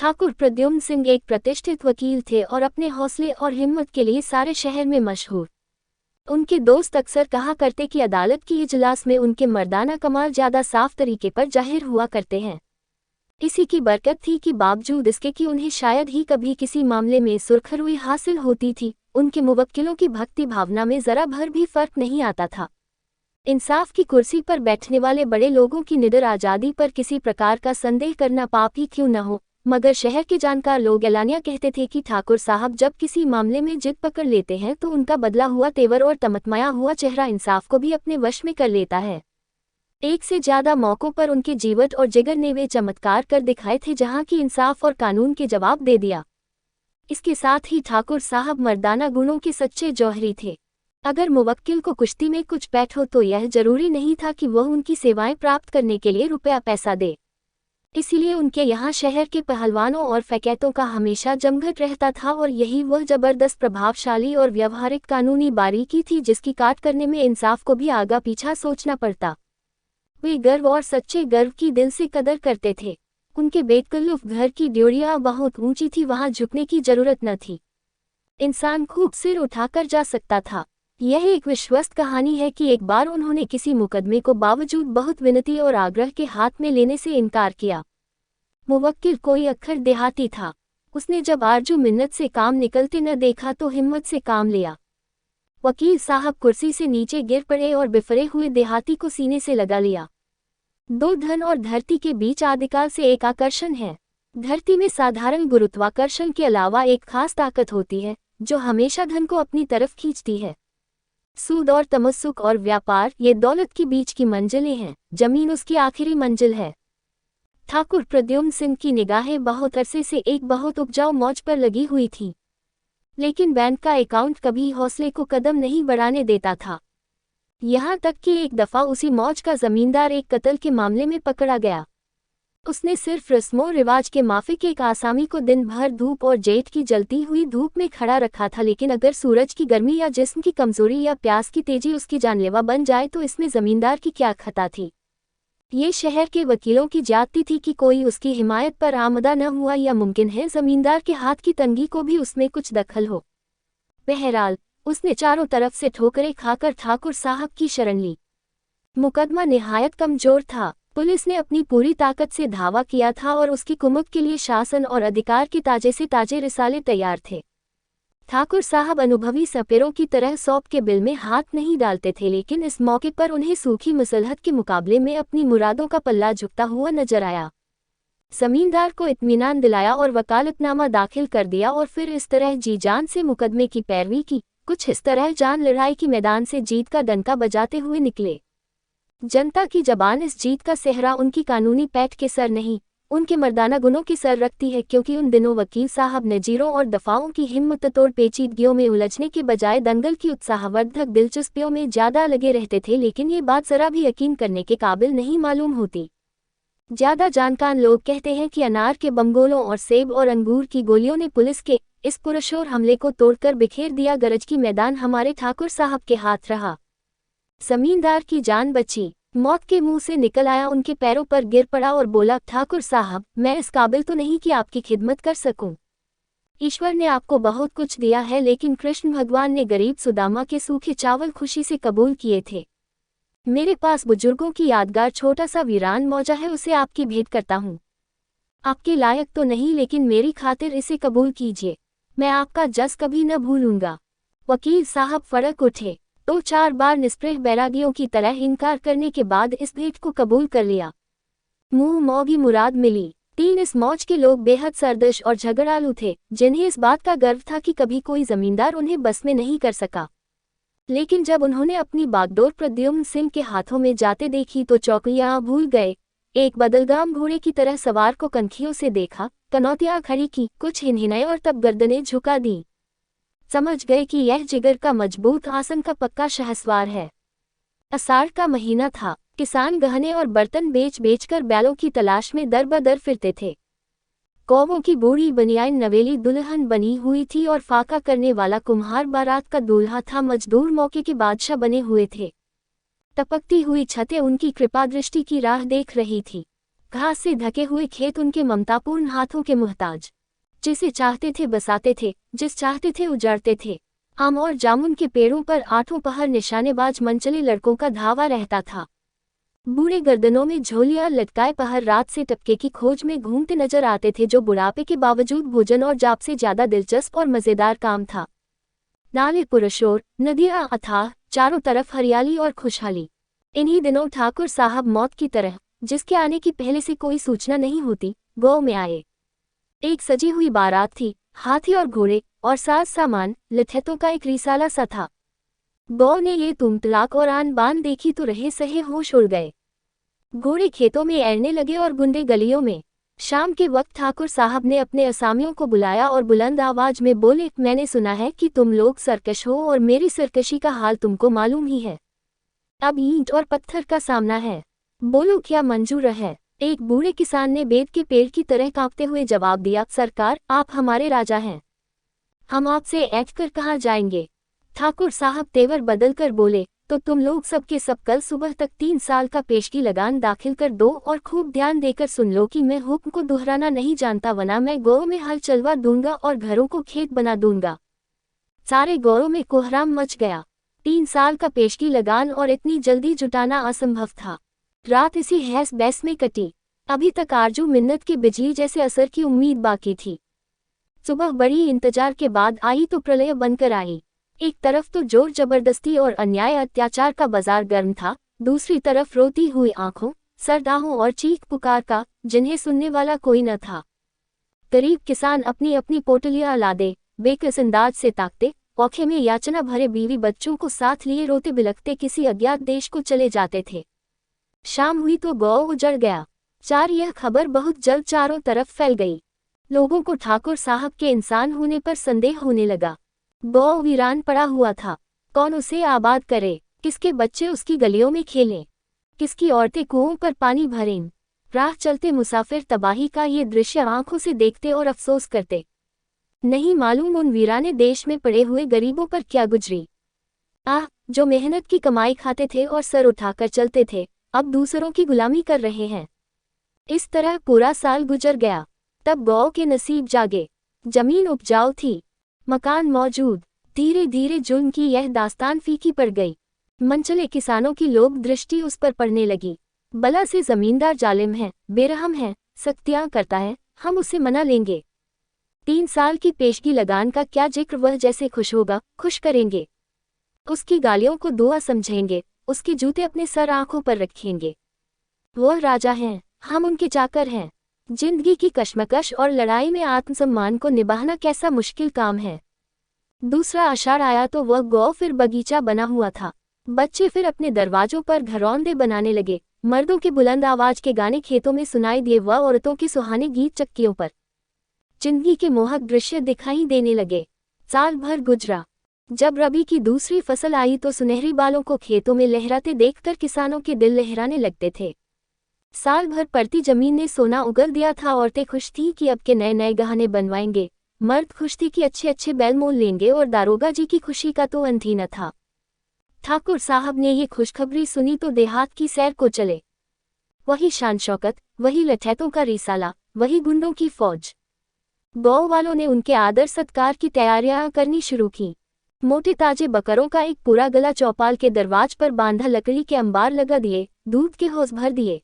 ठाकुर प्रद्युम्न सिंह एक प्रतिष्ठित वकील थे और अपने हौसले और हिम्मत के लिए सारे शहर में मशहूर। उनके दोस्त अक्सर कहा करते कि अदालत की इजलास में उनके मर्दाना कमाल ज़्यादा साफ तरीके पर जाहिर हुआ करते हैं। इसी की बरकत थी कि बावजूद इसके कि उन्हें शायद ही कभी किसी मामले में सुरखरुई हासिल होती थी, उनके मुवक्किलों की भक्ति भावना में ज़रा भर भी फर्क नहीं आता था। इंसाफ की कुर्सी पर बैठने वाले बड़े लोगों की निडर आज़ादी पर किसी प्रकार का संदेह करना पाप ही क्यों न हो, मगर शहर के जानकार लोग एलानिया कहते थे कि ठाकुर साहब जब किसी मामले में जिद पकड़ लेते हैं तो उनका बदला हुआ तेवर और तमतमाया हुआ चेहरा इंसाफ को भी अपने वश में कर लेता है। एक से ज्यादा मौक़ों पर उनके जीवट और जिगर ने वे चमत्कार कर दिखाए थे जहां की इंसाफ और कानून के जवाब दे दिया। इसके साथ ही ठाकुर साहब मर्दाना गुणों के सच्चे जौहरी थे। अगर मुवक्किल को कुश्ती में कुछ पैठ हो तो यह जरूरी नहीं था कि वह उनकी सेवाएं प्राप्त करने के लिए रुपया पैसा दे। इसीलिए उनके यहाँ शहर के पहलवानों और फैकेतों का हमेशा जमघट रहता था और यही वह जबरदस्त प्रभावशाली और व्यवहारिक कानूनी बारीकी थी जिसकी काट करने में इंसाफ को भी आगा पीछा सोचना पड़ता। वे गर्व और सच्चे गर्व की दिल से कदर करते थे। उनके बेतकल्लुफ घर की ड्योरियां बहुत ऊंची थी, वहां झुकने की जरूरत न थी। इंसान खूब सिर उठाकर जा सकता था। यह एक विश्वस्त कहानी है कि एक बार उन्होंने किसी मुकदमे को बावजूद बहुत विनती और आग्रह के हाथ में लेने से इनकार किया। मुवक्किल कोई अक्खर देहाती था। उसने जब आरजू मिन्नत से काम निकलते न देखा तो हिम्मत से काम लिया। वकील साहब कुर्सी से नीचे गिर पड़े और बिफरे हुए देहाती को सीने से लगा लिया। दो धन और धरती के बीच आदिकाल से एक आकर्षण है। धरती में साधारण गुरुत्वाकर्षण के अलावा एक खास ताकत होती है जो हमेशा धन को अपनी तरफ खींचती है। सूद और तमस्सुक और व्यापार ये दौलत की बीच की मंजिलें हैं, जमीन उसकी आखिरी मंजिल है। ठाकुर प्रद्युम्न सिंह की निगाहें बहुत अरसे से एक बहुत उपजाऊ मौज पर लगी हुई थी, लेकिन बैंक का अकाउंट कभी हौसले को कदम नहीं बढ़ाने देता था। यहाँ तक कि एक दफ़ा उसी मौज का जमींदार एक कत्ल के मामले में पकड़ा गया। उसने सिर्फ रस्मों रिवाज के माफिक एक आसामी को दिन भर धूप और जेठ की जलती हुई धूप में खड़ा रखा था, लेकिन अगर सूरज की गर्मी या जिस्म की कमजोरी या प्यास की तेजी उसकी जानलेवा बन जाए तो इसमें जमींदार की क्या खता थी। ये शहर के वकीलों की ज्यादती थी कि कोई उसकी हिमायत पर आमदा न हुआ, या मुमकिन है जमींदार के हाथ की तंगी को भी उसमें कुछ दखल हो। बहरहाल उसने चारों तरफ से ठोकरें खाकर ठाकुर साहब की शरण ली। मुकदमा निहायत कमजोर था। पुलिस ने अपनी पूरी ताकत से धावा किया था और उसकी कुमक के लिए शासन और अधिकार के ताजे से ताजे रिसाले तैयार थे। ठाकुर साहब अनुभवी सपेरों की तरह सौंप के बिल में हाथ नहीं डालते थे, लेकिन इस मौके पर उन्हें सूखी मसलहत के मुकाबले में अपनी मुरादों का पल्ला झुकता हुआ नजर आया। जमींदार को इत्मीनान दिलाया और वकालतनामा दाखिल कर दिया और फिर इस तरह जी जान से मुकदमे की पैरवी की। कुछ इस तरह जान लड़ाई की मैदान से जीत का डंका बजाते हुए निकले। जनता की जबान इस जीत का सेहरा उनकी कानूनी पैठ के सर नहीं, उनके मर्दाना गुणों के सर रखती है, क्योंकि उन दिनों वकील साहब नजीरों और दफाओं की हिम्मत तोड़ पेचीदगियों में उलझने के बजाय दंगल की उत्साहवर्धक दिलचस्पियों में ज्यादा लगे रहते थे। लेकिन ये बात जरा भी यकीन करने के काबिल नहीं मालूम होती। ज्यादा जानकार लोग कहते हैं कि अनार के बमगोलों और सेब और अंगूर की गोलियों ने पुलिस के इस पुरशोर हमले को तोड़कर बिखेर दिया। गरज की मैदान हमारे ठाकुर साहब के हाथ रहा। जमींदार की जान बची। मौत के मुंह से निकल आया, उनके पैरों पर गिर पड़ा और बोला, ठाकुर साहब, मैं इस काबिल तो नहीं कि आपकी खिदमत कर सकूं। ईश्वर ने आपको बहुत कुछ दिया है, लेकिन कृष्ण भगवान ने गरीब सुदामा के सूखे चावल खुशी से कबूल किए थे। मेरे पास बुजुर्गों की यादगार छोटा सा वीरान मौजा है, उसे आपकी भेंट करता हूँ। आपके लायक तो नहीं, लेकिन मेरी खातिर इसे कबूल कीजिए। मैं आपका जस कभी न भूलूंगा। वकील साहब फड़क उठे। 2-4 बार निष्प्रह बैरागियों की तरह इनकार करने के बाद इस भेंट को कबूल कर लिया। मुंह मौगी मुराद मिली। 3 इस मौज के लोग बेहद सरदश और झगड़ालू थे, जिन्हें इस बात का गर्व था कि कभी कोई जमींदार उन्हें बस में नहीं कर सका। लेकिन जब उन्होंने अपनी बागडोर प्रद्युम्न सिंह के हाथों में जाते देखी तो चौकियां भूल गए। एक बदलगाम घोड़े की तरह सवार को कनखियों से देखा, कनौतियां खड़ी की, कुछ हिनहिनाए और तब गर्दनें झुका दी। समझ गए कि यह जिगर का मजबूत आसन का पक्का शहसवार है। आषाढ़ का महीना था। किसान गहने और बर्तन बेच बेचकर बैलों की तलाश में दर बदर फिरते थे। कौवों की बूढ़ी बनियान नवेली दुल्हन बनी हुई थी और फाका करने वाला कुम्हार बारात का दूल्हा था। मजदूर मौके के बादशाह बने हुए थे। टपकती हुई छतें उनकी कृपा दृष्टि की राह देख रही थी। घास से ढके हुए खेत उनके ममतापूर्ण हाथों के मुहताज, जिसे चाहते थे बसाते थे, जिस चाहते थे उजाड़ते थे। आम और जामुन के पेड़ों पर आठों पहर निशानेबाज मनचले लड़कों का धावा रहता था। बूढ़े गर्दनों में झोलियां लटकाए पहर रात से टपके की खोज में घूमते नजर आते थे, जो बुढ़ापे के बावजूद भोजन और जाप से ज्यादा दिलचस्प और मजेदार काम था। नाले पुरशोर, नदियां अथाह, चारों तरफ हरियाली और खुशहाली। इन्हीं दिनों ठाकुर साहब मौत की तरह, जिसके आने की पहले से कोई सूचना नहीं होती, गांव में आए। एक सजी हुई बारात थी, हाथी और घोड़े और साज सामान, लठैतों का एक रिसाला सा था। गांव ने ये तुमतलाक और आन बान देखी तो रहे सहे होश उड़ गए। घोड़े खेतों में ऐरने लगे और गुंडे गलियों में। शाम के वक्त ठाकुर साहब ने अपने असामियों को बुलाया और बुलंद आवाज में बोले, मैंने सुना है कि तुम लोग सरकश हो और मेरी सरकशी का हाल तुमको मालूम ही है। अब ईंट और पत्थर का सामना है, बोलो क्या मंजूर है। एक बूढ़े किसान ने बेद के पेड़ की तरह कांपते हुए जवाब दिया, सरकार आप हमारे राजा हैं, हम आपसे ऐठ कर कहाँ जाएंगे। ठाकुर साहब तेवर बदलकर बोले, तो तुम लोग सबके सब कल सुबह तक 3 साल का पेशगी लगान दाखिल कर दो और खूब ध्यान देकर सुन लो कि मैं हुक्म को दोहराना नहीं जानता, वरना मैं गौ में हल चलवा दूंगा और घरों को खेत बना दूंगा। सारे गौरों में कोहराम मच गया। 3 साल का पेशगी लगान और इतनी जल्दी जुटाना असंभव था। रात इसी हैस बैस में कटी। अभी तक आरजू मिन्नत के बिजली जैसे असर की उम्मीद बाकी थी। सुबह बड़ी इंतजार के बाद आई तो प्रलय बनकर आई। एक तरफ तो जोर जबरदस्ती और अन्याय अत्याचार का बाजार गर्म था, दूसरी तरफ रोती हुई आंखों, सरदाहों और चीख पुकार का, जिन्हें सुनने वाला कोई न था। गरीब किसान अपनी अपनी पोटलियां लादे, बेकस अंदाज से ताकते, औखे में याचना भरे बीवी बच्चों को साथ लिए रोते बिलखते किसी अज्ञात देश को चले जाते थे। शाम हुई तो गांव उजड़ गया। यह खबर बहुत जल्द चारों तरफ फैल गई। लोगों को ठाकुर साहब के इंसान होने पर संदेह होने लगा। गांव वीरान पड़ा हुआ था, कौन उसे आबाद करे, किसके बच्चे उसकी गलियों में खेलें, किसकी औरतें कुओं पर पानी भरें। राह चलते मुसाफिर तबाही का ये दृश्य आंखों से देखते और अफसोस करते। नहीं मालूम उन वीराने देश में पड़े हुए गरीबों पर क्या गुजरी। जो मेहनत की कमाई खाते थे और सर उठाकर चलते थे, अब दूसरों की गुलामी कर रहे हैं। इस तरह पूरा साल गुजर गया। तब गांव के नसीब जागे। जमीन उपजाऊ थी, मकान मौजूद। धीरे धीरे जुल्म की यह दास्तान फीकी पड़ गई। मनचले किसानों की लोभ दृष्टि उस पर पड़ने लगी। बला से जमींदार जालिम है, बेरहम है, सख्तियां करता है, हम उसे मना लेंगे। 3 साल की पेशगी लगान का क्या जिक्र, वह जैसे खुश होगा खुश करेंगे, उसकी गालियों को दुआ समझेंगे, उसके जूते अपने सर आंखों पर रखेंगे। वह राजा हैं, हम उनके चाकर हैं। जिंदगी की कश्मकश और लड़ाई में आत्मसम्मान को निभाना कैसा मुश्किल काम है। दूसरा आषाढ़ आया तो वह गांव फिर बगीचा बना हुआ था। बच्चे फिर अपने दरवाजों पर घरौंदे बनाने लगे। मर्दों के बुलंद आवाज के गाने खेतों में सुनाई दिए, वह औरतों के सुहाने गीत चक्कियों पर। जिंदगी के मोहक दृश्य दिखाई देने लगे। साल भर गुजरा। जब रबी की दूसरी फसल आई तो सुनहरी बालों को खेतों में लहराते देखकर किसानों के दिल लहराने लगते थे। साल भर पड़ती जमीन ने सोना उगल दिया था। औरतें खुश थीं कि अब के नए नए गहने बनवाएंगे। मर्द खुश थी कि अच्छे अच्छे बैल मोल लेंगे और दारोगा जी की खुशी का तो अंत ही न था। ठाकुर साहब ने ये खुशखबरी सुनी तो देहात की सैर को चले। वही शान शौकत, वही लठैतों का रिसाला, वही गुंडों की फौज। गांव वालों ने उनके आदर सत्कार की तैयारियां करनी शुरू की। मोटे ताजे बकरों का एक पूरा गला चौपाल के दरवाज पर बांधा लकड़ी के अंबार लगा दिए, दूध के हौज भर दिए।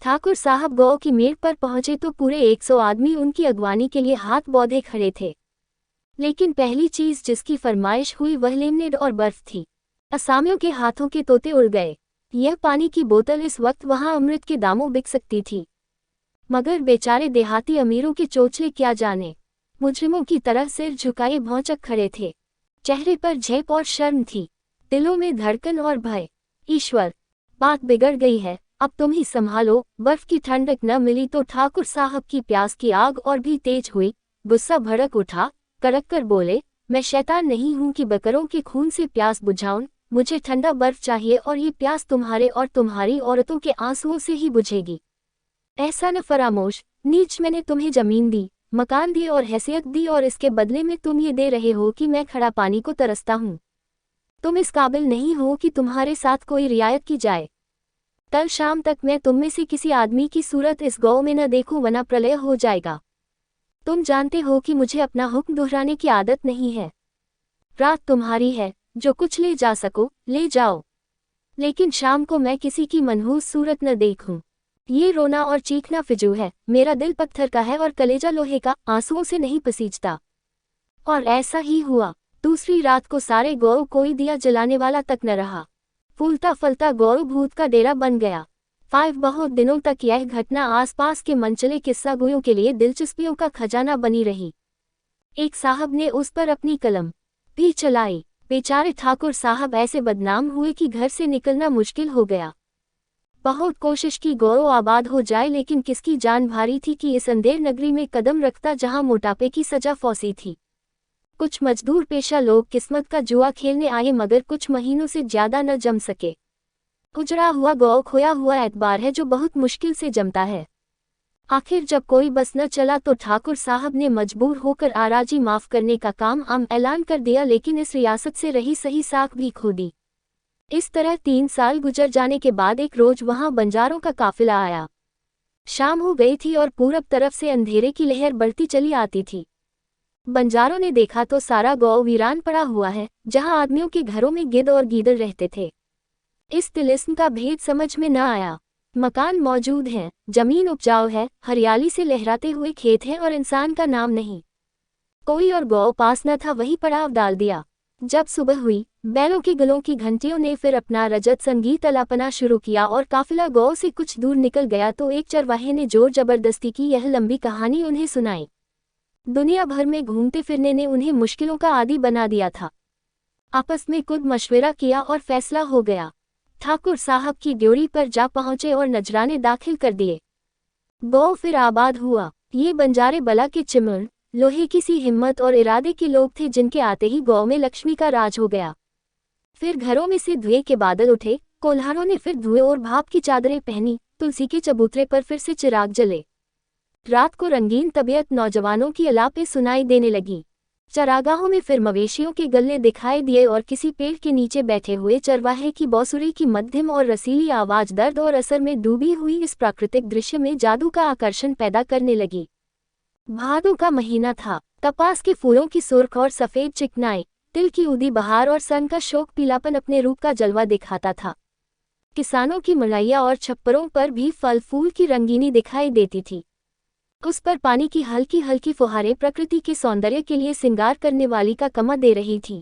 ठाकुर साहब गांव की मेड़ पर पहुंचे तो पूरे 100 आदमी उनकी अगवानी के लिए हाथ बौधे खड़े थे। लेकिन पहली चीज जिसकी फरमाइश हुई वह लेमनेड और बर्फ थी। असामियों के हाथों के तोते उड़ गए। यह पानी की बोतल इस वक्त वहां अमृत के दामों बिक सकती थी, मगर बेचारे देहाती अमीरों के चोचले क्या जाने, मुजरिमों की तरह सिर झुकाए भौंचक खड़े थे। चेहरे पर झेप और शर्म थी, दिलों में धड़कन और भय। ईश्वर, बात बिगड़ गई है, अब तुम ही संभालो। बर्फ की ठंडक न मिली तो ठाकुर साहब की प्यास की आग और भी तेज हुई। गुस्सा भड़क उठा, कड़क कर बोले, मैं शैतान नहीं हूं कि बकरों के खून से प्यास बुझाऊं। मुझे ठंडा बर्फ चाहिए और ये प्यास तुम्हारे और तुम्हारी औरतों के आंसुओं से ही बुझेगी। ऐसा न फरामोश, नीच, मैंने तुम्हें जमीन दी, मकान दिए और हैसियत दी और इसके बदले में तुम ये दे रहे हो कि मैं खड़ा पानी को तरसता हूँ। तुम इस काबिल नहीं हो कि तुम्हारे साथ कोई रियायत की जाए। कल शाम तक मैं तुम में से किसी आदमी की सूरत इस गांव में न देखूं, वरना प्रलय हो जाएगा। तुम जानते हो कि मुझे अपना हुक्म दोहराने की आदत नहीं है। रात तुम्हारी है, जो कुछ ले जा सको ले जाओ, लेकिन शाम को मैं किसी की मनहूस सूरत न देखूं। ये रोना और चीखना फिजूल है। मेरा दिल पत्थर का है और कलेजा लोहे का, आंसुओं से नहीं पसीजता। और ऐसा ही हुआ। दूसरी रात को सारे गांव कोई दिया जलाने वाला तक न रहा। फूलता फलता गांव भूत का डेरा बन गया। बहुत दिनों तक यह घटना आसपास के मनचले किस्सागोयों के लिए दिलचस्पियों का खजाना बनी रही। एक साहब ने उस पर अपनी कलम भी चलाई। बेचारे ठाकुर साहब ऐसे बदनाम हुए कि घर से निकलना मुश्किल हो गया। बहुत कोशिश की गांव आबाद हो जाए, लेकिन किसकी जान भारी थी कि इस अंधेर नगरी में कदम रखता जहां मोटापे की सजा फौसी थी। कुछ मजदूर पेशा लोग किस्मत का जुआ खेलने आए, मगर कुछ महीनों से ज्यादा न जम सके। उजड़ा हुआ गांव खोया हुआ एतबार है जो बहुत मुश्किल से जमता है। आखिर जब कोई बस न चला तो ठाकुर साहब ने मजबूर होकर आराजी माफ करने का काम ऐलान कर दिया, लेकिन इस रियासत से रही सही साख भी खो दी। इस तरह 3 साल गुजर जाने के बाद एक रोज वहां बंजारों का काफिला आया। शाम हो गई थी और पूरब तरफ से अंधेरे की लहर बढ़ती चली आती थी। बंजारों ने देखा तो सारा गांव वीरान पड़ा हुआ है, जहां आदमियों के घरों में गिद्ध और गीदड़ रहते थे। इस तिलिस्म का भेद समझ में न आया। मकान मौजूद हैं, जमीन उपजाऊ है, हरियाली से लहराते हुए खेत हैं, और इंसान का नाम नहीं। कोई और गांव पास न था, वही पड़ाव डाल दिया। जब सुबह हुई, बैलों के गलों की घंटियों ने फिर अपना रजत संगीत अलापना शुरू किया और काफिला गांव से कुछ दूर निकल गया तो एक चरवाहे ने जोर जबरदस्ती की यह लंबी कहानी उन्हें सुनाई। दुनिया भर में घूमते फिरने ने उन्हें मुश्किलों का आदी बना दिया था। आपस में कुछ मशवरा किया और फैसला हो गया। ठाकुर साहब की ड्योरी पर जा पहुंचे और नजराने दाखिल कर दिए। गांव फिर आबाद हुआ। ये बंजारे बला के चिमड़, लोहे की सी हिम्मत और इरादे के लोग थे, जिनके आते ही गांव में लक्ष्मी का राज हो गया। फिर घरों में से धुएं के बादल उठे, कोल्हारों ने फिर धुएं और भाप की चादरें पहनी, तुलसी के चबूतरे पर फिर से चिराग जले। रात को रंगीन तबीयत नौजवानों की अलापे सुनाई देने लगी। चरागाहों में फिर मवेशियों के गल्ले दिखाई दिए और किसी पेड़ के नीचे बैठे हुए चरवाहे की बांसुरी की मध्यम और रसीली आवाज दर्द और असर में डूबी हुई इस प्राकृतिक दृश्य में जादू का आकर्षण पैदा करने लगी। भादों का महीना था। कपास के फूलों की सुर्ख और सफेद चिकनाई, तिल की उदी बहार और सन का शोक पीलापन अपने रूप का जलवा दिखाता था। किसानों की मड़ैया और छप्परों पर भी फल फूल की रंगीनी दिखाई देती थी। उस पर पानी की हल्की हल्की फुहारें प्रकृति के सौंदर्य के लिए सिंगार करने वाली का कमा दे रही थी।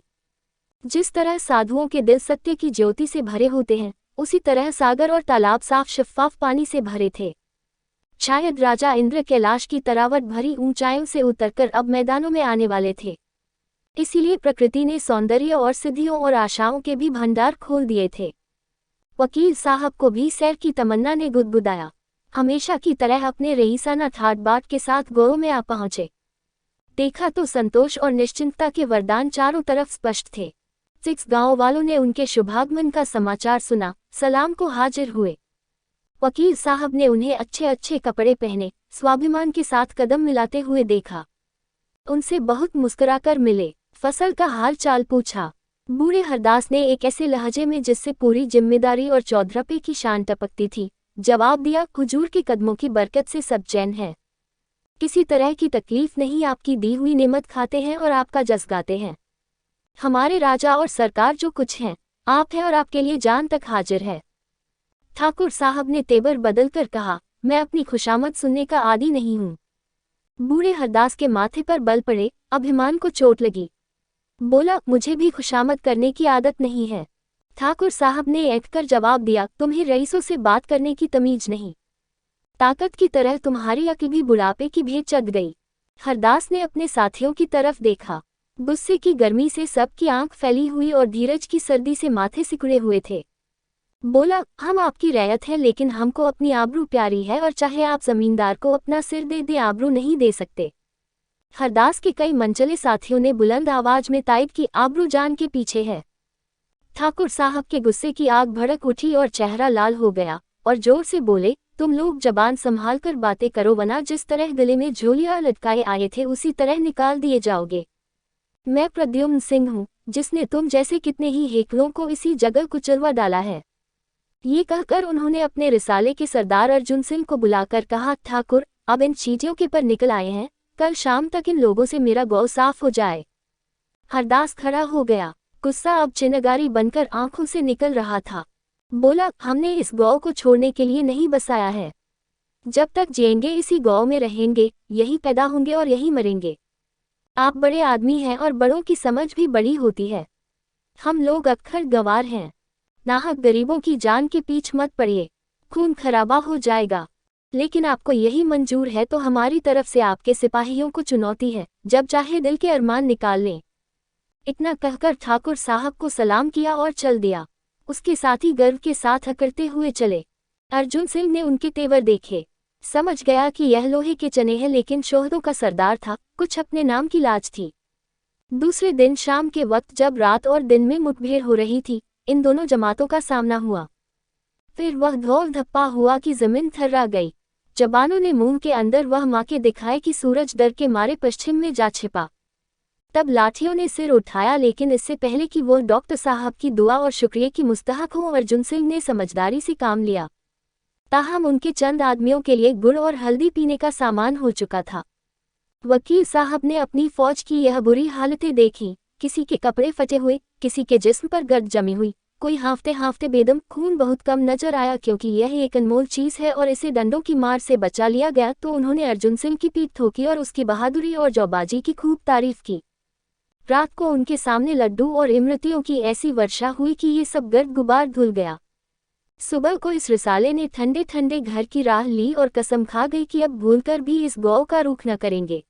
जिस तरह साधुओं के दिल सत्य की ज्योति से भरे होते हैं, उसी तरह सागर और तालाब साफ शफ्फाफ पानी से भरे थे। शायद राजा इंद्र कैलाश की तरावट भरी ऊंचाइयों से उतरकर अब मैदानों में आने वाले थे। इसीलिए प्रकृति ने सौंदर्य और सिद्धियों और आशाओं के भी भंडार खोल दिए थे। वकील साहब को भी सैर की तमन्ना ने गुदगुदाया। हमेशा की तरह अपने रईसाना ठाट बाट के साथ गांव में आ पहुंचे। देखा तो संतोष और निश्चिंतता के वरदान चारों तरफ स्पष्ट थे। 6 गांव वालों ने उनके शुभागमन का समाचार सुना, सलाम को हाजिर हुए। वकील साहब ने उन्हें अच्छे अच्छे कपड़े पहने, स्वाभिमान के साथ कदम मिलाते हुए देखा। उनसे बहुत मुस्कुराकर मिले, फसल का हाल चाल पूछा। बूढ़े हरदास ने एक ऐसे लहजे में जिससे पूरी जिम्मेदारी और चौधरपे की शान टपकती थी, जवाब दिया, हुजूर के कदमों की बरकत से सब चैन है। किसी तरह की तकलीफ नहीं, आपकी दी हुई नेमत खाते हैं और आपका जस गाते हैं। हमारे राजा और सरकार जो कुछ हैं, आप हैं और आपके लिए जान तक हाजिर है। ठाकुर साहब ने तेवर बदलकर कहा, मैं अपनी खुशामद सुनने का आदी नहीं हूँ। बूढ़े हरदास के माथे पर बल पड़े, अभिमान को चोट लगी। बोला, मुझे भी खुशामद करने की आदत नहीं है। ठाकुर साहब ने ऐंठकर जवाब दिया, तुम्हें रईसों से बात करने की तमीज नहीं। ताकत की तरह तुम्हारी अक्ल भी बुढ़ापे की भेंट चढ़ गई। हरदास ने अपने साथियों की तरफ देखा। गुस्से की गर्मी से सबकी आंख फैली हुई और धीरज की सर्दी से माथे सिकुड़े हुए थे। बोला, हम आपकी रैयत हैं, लेकिन हमको अपनी आबरू प्यारी है और चाहे आप जमींदार को अपना सिर दे दे, आबरू नहीं दे सकते। हरदास के कई मनचले साथियों ने बुलंद आवाज में तायद की, आबरू जान के पीछे है। ठाकुर साहब के गुस्से की आग भड़क उठी और चेहरा लाल हो गया और जोर से बोले, तुम लोग जबान संभाल कर बातें करो, वरना जिस तरह गले में झोलियां लटकाए आए थे उसी तरह निकाल दिए जाओगे। मैं प्रद्युम्न सिंह हूँ, जिसने तुम जैसे कितने ही हेकलों को इसी जगह कुचलवा डाला है। ये कहकर उन्होंने अपने रिसाले के सरदार अर्जुन सिंह को बुलाकर कहा, ठाकुर अब इन चीटियों के पर निकल आए हैं, कल शाम तक इन लोगों से मेरा गौ साफ हो जाए। हरदास खड़ा हो गया, गुस्सा अब चिनगारी बनकर आंखों से निकल रहा था। बोला, हमने इस गौ को छोड़ने के लिए नहीं बसाया है। जब तक जिएंगे इसी गौ में रहेंगे, यही पैदा होंगे और यही मरेंगे। आप बड़े आदमी हैं और बड़ों की समझ भी बड़ी होती है। हम लोग अक्खर गवार हैं। नाहक गरीबों की जान के पीछ मत पड़िए, खून खराबा हो जाएगा। लेकिन आपको यही मंजूर है तो हमारी तरफ से आपके सिपाहियों को चुनौती है, जब चाहे दिल के अरमान निकाल लें। इतना कहकर ठाकुर साहब को सलाम किया और चल दिया। उसके साथी गर्व के साथ अकड़ते हुए चले। अर्जुन सिंह ने उनके तेवर देखे, समझ गया कि यह लोहे के चने हैं, लेकिन शोहदों का सरदार था, कुछ अपने नाम की लाज थी। दूसरे दिन शाम के वक्त जब रात और दिन में मुठभेड़ हो रही थी, इन दोनों जमातों का सामना हुआ। फिर वह धौल धप्पा हुआ कि जमीन थर्रा गई। जवानों ने मुंह के अंदर वह माँ के दिखाए कि सूरज डर के मारे पश्चिम में जा छिपा। तब लाठियों ने सिर उठाया, लेकिन इससे पहले कि वो डॉक्टर साहब की दुआ और शुक्रिया की मुस्तहक हो, अर्जुन सिंह ने समझदारी से काम लिया। ताहम उनके चंद आदमियों के लिए गुड़ और हल्दी पीने का सामान हो चुका था। वकील साहब ने अपनी फौज की यह बुरी हालतें देखी, किसी के कपड़े फटे हुए, किसी के जिस्म पर गर्द जमी हुई, कोई हांफते हांफते बेदम। खून बहुत कम नजर आया, क्योंकि यह एक अनमोल चीज है और इसे डंडों की मार से बचा लिया गया। तो उन्होंने अर्जुन सिंह की पीठ ठोकी और उसकी बहादुरी और जौबाजी की खूब तारीफ की। रात को उनके सामने लड्डू और इमरतियों की ऐसी वर्षा हुई कि ये सब गर्द गुबार धुल गया। सुबह को इस रिसाले ने ठंडे ठंडे घर की राह ली और कसम खा गई कि अब भूलकर भी इस गौ का रुख न करेंगे।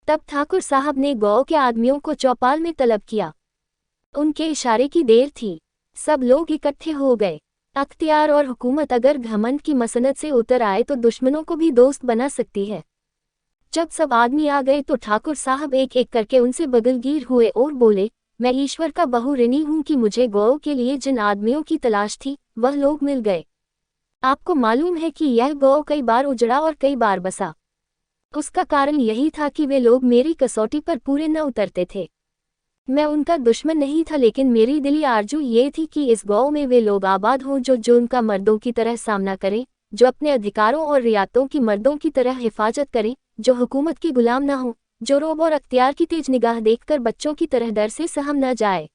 तब ठाकुर साहब ने गौ के आदमियों को चौपाल में तलब किया। उनके इशारे की देर थी, सब लोग इकट्ठे हो गए। अख्तियार और हुकूमत अगर घमंड की मसनत से उतर आए तो दुश्मनों को भी दोस्त बना सकती है। जब सब आदमी आ गए तो ठाकुर साहब एक एक करके उनसे बगलगीर हुए और बोले, मैं ईश्वर का बहु ऋणी हूं कि मुझे गौ के लिए जिन आदमियों की तलाश थी वह लोग मिल गए। आपको मालूम है कि यह गौ कई बार उजड़ा और कई बार बसा। उसका कारण यही था कि वे लोग मेरी कसौटी पर पूरे न उतरते थे। मैं उनका दुश्मन नहीं था, लेकिन मेरी दिली आरजू ये थी कि इस गौ में वे लोग आबाद हों जो उनका मर्दों की तरह सामना करें, जो अपने अधिकारों और रियातों की मर्दों की तरह हिफाजत करें, जो हुकूमत की गुलाम न हो, जो रोब और अख्तियार की तेज निगाह देखकर बच्चों की तरह डर से सहम न जाए।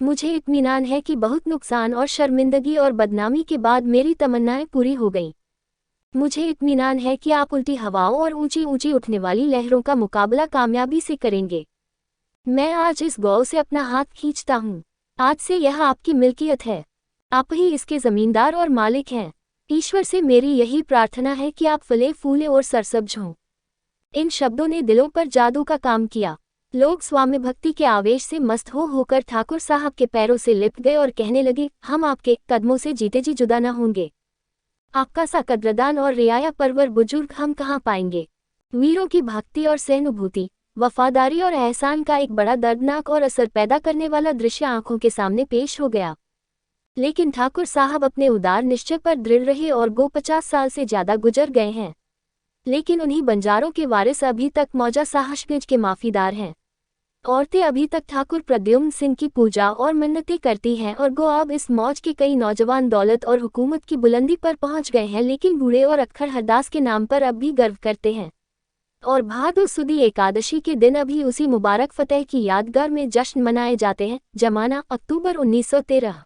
मुझे इत्मीनान है कि बहुत नुकसान और शर्मिंदगी और बदनामी के बाद मेरी तमन्नाएं पूरी हो गईं। मुझे इत्मीनान है कि आप उल्टी हवाओं और ऊंची ऊंची उठने वाली लहरों का मुकाबला कामयाबी से करेंगे। मैं आज इस गौ से अपना हाथ खींचता हूँ। आज से यह आपकी मिल्कियत है, आप ही इसके जमींदार और मालिक हैं। ईश्वर से मेरी यही प्रार्थना है कि आप फले फूले और सरसब्ज हों। इन शब्दों ने दिलों पर जादू का काम किया। लोग स्वामी भक्ति के आवेश से मस्त होकर ठाकुर साहब के पैरों से लिपट गए और कहने लगे, हम आपके कदमों से जीते जी जुदा न होंगे। आपका सा कद्रदान और रियाया परवर बुजुर्ग हम कहाँ पाएंगे। वीरों की भक्ति और सहानुभूति, वफादारी और एहसान का एक बड़ा दर्दनाक और असर पैदा करने वाला दृश्य आंखों के सामने पेश हो गया। लेकिन ठाकुर साहब अपने उदार निश्चय पर दृढ़ रहे और 50 साल से ज्यादा गुजर गए हैं। लेकिन उन्हीं बंजारों के वारिस अभी तक मौजा साहसगंज के माफीदार हैं। औरतें अभी तक ठाकुर प्रद्युम्न सिंह की पूजा और मिन्नतें करती हैं और गो अब इस मौज के कई नौजवान दौलत और हुकूमत की बुलंदी पर पहुंच गए हैं, लेकिन बूढ़े और अक्खर हरदास के नाम पर अब भी गर्व करते हैं। और भादो सुदी एकादशी के दिन अभी उसी मुबारक फतेह की यादगार में जश्न मनाए जाते हैं। जमाना अक्टूबर 1913।